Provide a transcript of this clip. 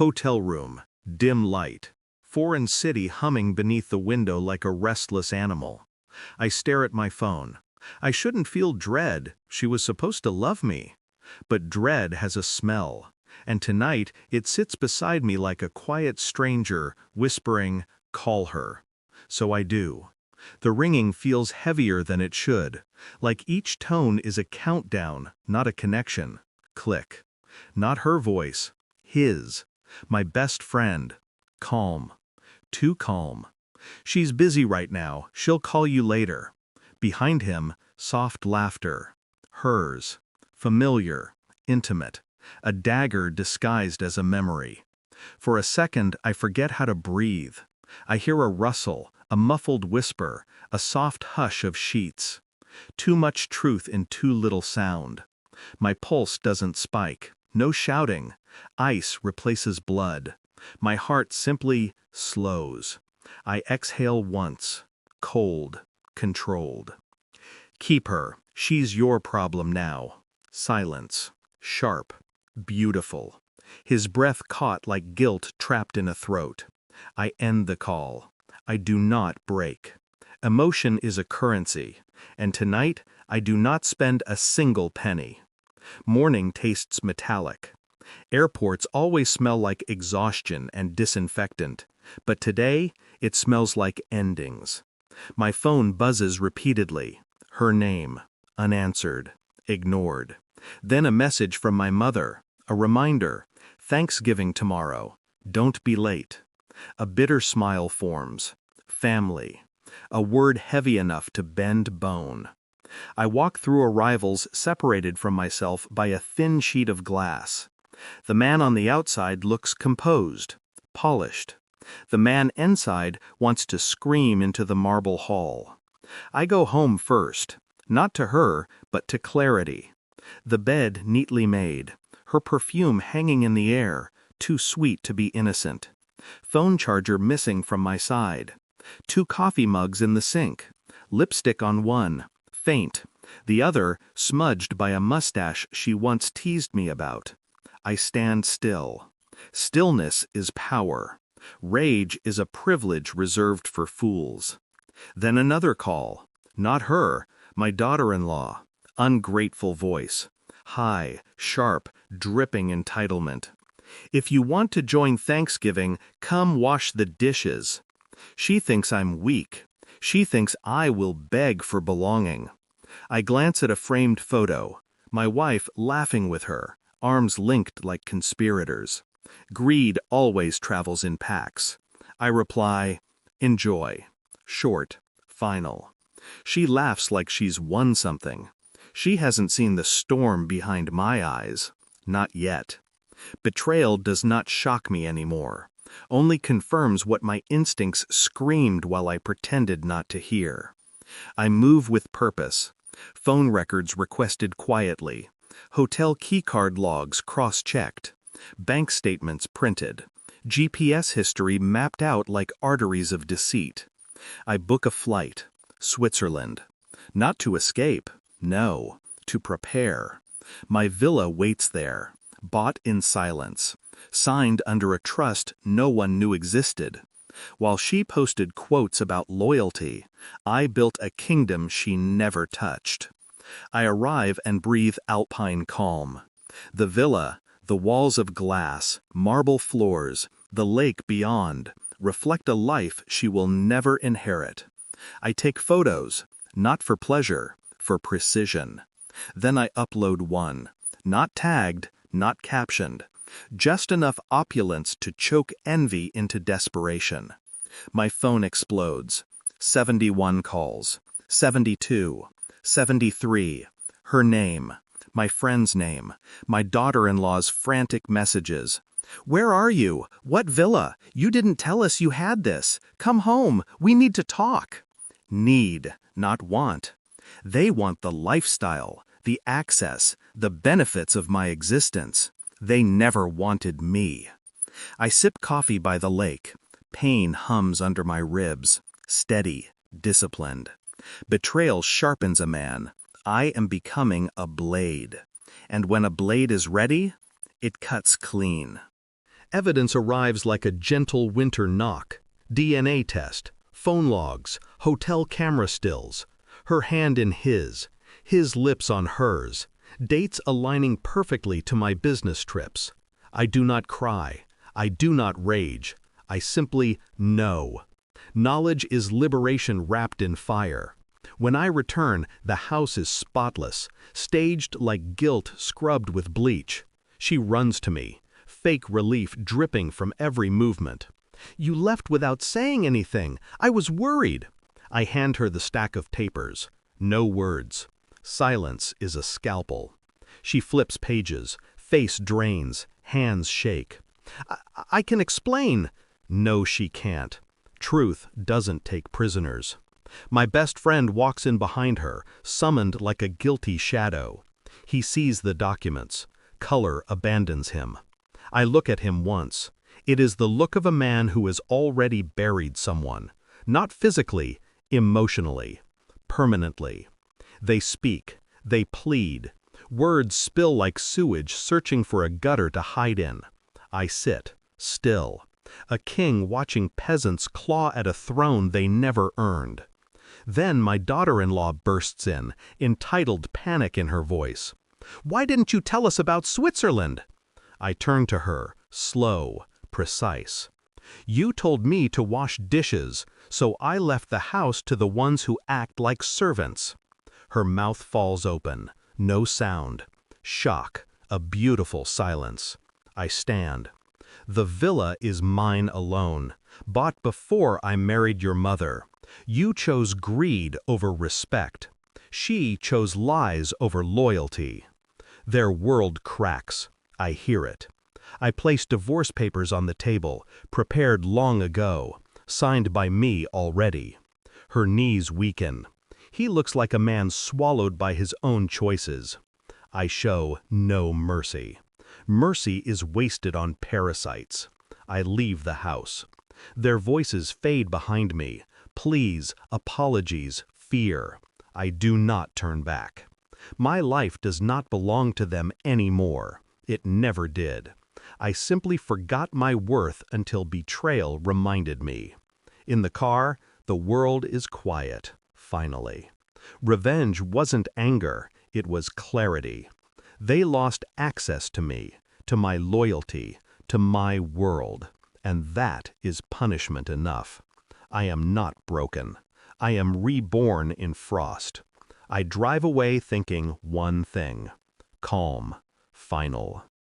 Hotel room, dim light. Foreign city humming beneath the window like a restless animal. I stare at my phone. I shouldn't feel dread, she was supposed to love me. But dread has a smell, and tonight it sits beside me like a quiet stranger, whispering, "Call her." So I do. The ringing feels heavier than it should, like each tone is a countdown, not a connection. Click. Not her voice, his. My best friend. Calm. Too calm. She's busy right now, she'll call you later. Behind him, soft laughter. Hers. Familiar. Intimate. A dagger disguised as a memory. For a second, I forget how to breathe. I hear a rustle, a muffled whisper, a soft hush of sheets. Too much truth in too little sound. My pulse doesn't spike. No shouting. Ice replaces blood. My heart simply slows. I exhale once. Cold. Controlled. Keep her. She's your problem now. Silence. Sharp. Beautiful. His breath caught like guilt trapped in a throat. I end the call. I do not break. Emotion is a currency, and tonight I do not spend a single penny. Morning tastes metallic. Airports always smell like exhaustion and disinfectant, but today it smells like endings. My phone buzzes repeatedly. Her name. Unanswered. Ignored. Then a message from my mother. A reminder. Thanksgiving tomorrow. Don't be late. A bitter smile forms. Family. A word heavy enough to bend bone. I walk through arrivals separated from myself by a thin sheet of glass. The man on the outside looks composed, polished. The man inside wants to scream into the marble hall. I go home first, not to her, but to clarity. The bed neatly made, her perfume hanging in the air, too sweet to be innocent. Phone charger missing from my side. 2 coffee mugs in the sink. Lipstick on one, faint. The other smudged by a mustache she once teased me about. I stand still. Stillness is power. Rage is a privilege reserved for fools. Then another call. Not her, my daughter-in-law. Ungrateful voice. High, sharp, dripping entitlement. If you want to join Thanksgiving, come wash the dishes. She thinks I'm weak. She thinks I will beg for belonging. I glance at a framed photo. My wife laughing with her, arms linked like conspirators. Greed always travels in packs. I reply, enjoy. Short, final. She laughs like she's won something. She hasn't seen the storm behind my eyes. Not yet. Betrayal does not shock me anymore. Only confirms what my instincts screamed while I pretended not to hear. I move with purpose. Phone records requested quietly. Hotel keycard logs cross-checked. Bank statements printed. GPS history mapped out like arteries of deceit. I book a flight. Switzerland. Not to escape. No. To prepare. My villa waits there. Bought in silence. Signed under a trust no one knew existed. While she posted quotes about loyalty, I built a kingdom she never touched. I arrive and breathe alpine calm. The villa, the walls of glass, marble floors, the lake beyond, reflect a life she will never inherit. I take photos, not for pleasure, for precision. Then I upload one, not tagged, not captioned. Just enough opulence to choke envy into desperation. My phone explodes. 71 calls. 72. 73. Her name. My friend's name. My daughter-in-law's frantic messages. Where are you? What villa? You didn't tell us you had this. Come home. We need to talk. Need, not want. They want the lifestyle, the access, the benefits of my existence. They never wanted me. I sip coffee by the lake. Pain hums under my ribs. Steady, disciplined. Betrayal sharpens a man. I am becoming a blade. And when a blade is ready, it cuts clean. Evidence arrives like a gentle winter knock. DNA test, phone logs, hotel camera stills. Her hand in his lips on hers. Dates aligning perfectly to my business trips. I do not cry. I do not rage. I simply know. Knowledge is liberation wrapped in fire. When I return, the house is spotless, staged like guilt scrubbed with bleach. She runs to me, fake relief dripping from every movement. "You left without saying anything. I was worried." I hand her the stack of papers. No words. Silence is a scalpel. She flips pages, face drains, hands shake. I can explain." No, she can't. Truth doesn't take prisoners. My best friend walks in behind her, summoned like a guilty shadow. He sees the documents. Color abandons him. I look at him once. It is the look of a man who has already buried someone. Not physically, emotionally. Permanently. They speak. They plead. Words spill like sewage searching for a gutter to hide in. I sit, still. A king watching peasants claw at a throne they never earned. Then my daughter-in-law bursts in, entitled panic in her voice. "Why didn't you tell us about Switzerland?" I turn to her, slow, precise. "You told me to wash dishes, so I left the house to the ones who act like servants." Her mouth falls open, no sound. Shock, a beautiful silence. I stand. "The villa is mine alone, bought before I married your mother. You chose greed over respect. She chose lies over loyalty." Their world cracks. I hear it. I place divorce papers on the table, prepared long ago, signed by me already. Her knees weaken. He looks like a man swallowed by his own choices. I show no mercy. Mercy is wasted on parasites. I leave the house. Their voices fade behind me. Pleas, apologies, fear. I do not turn back. My life does not belong to them anymore. It never did. I simply forgot my worth until betrayal reminded me. In the car, the world is quiet, finally. Revenge wasn't anger, it was clarity. They lost access to me, to my loyalty, to my world, and that is punishment enough. I am not broken. I am reborn in frost. I drive away thinking one thing: calm, final.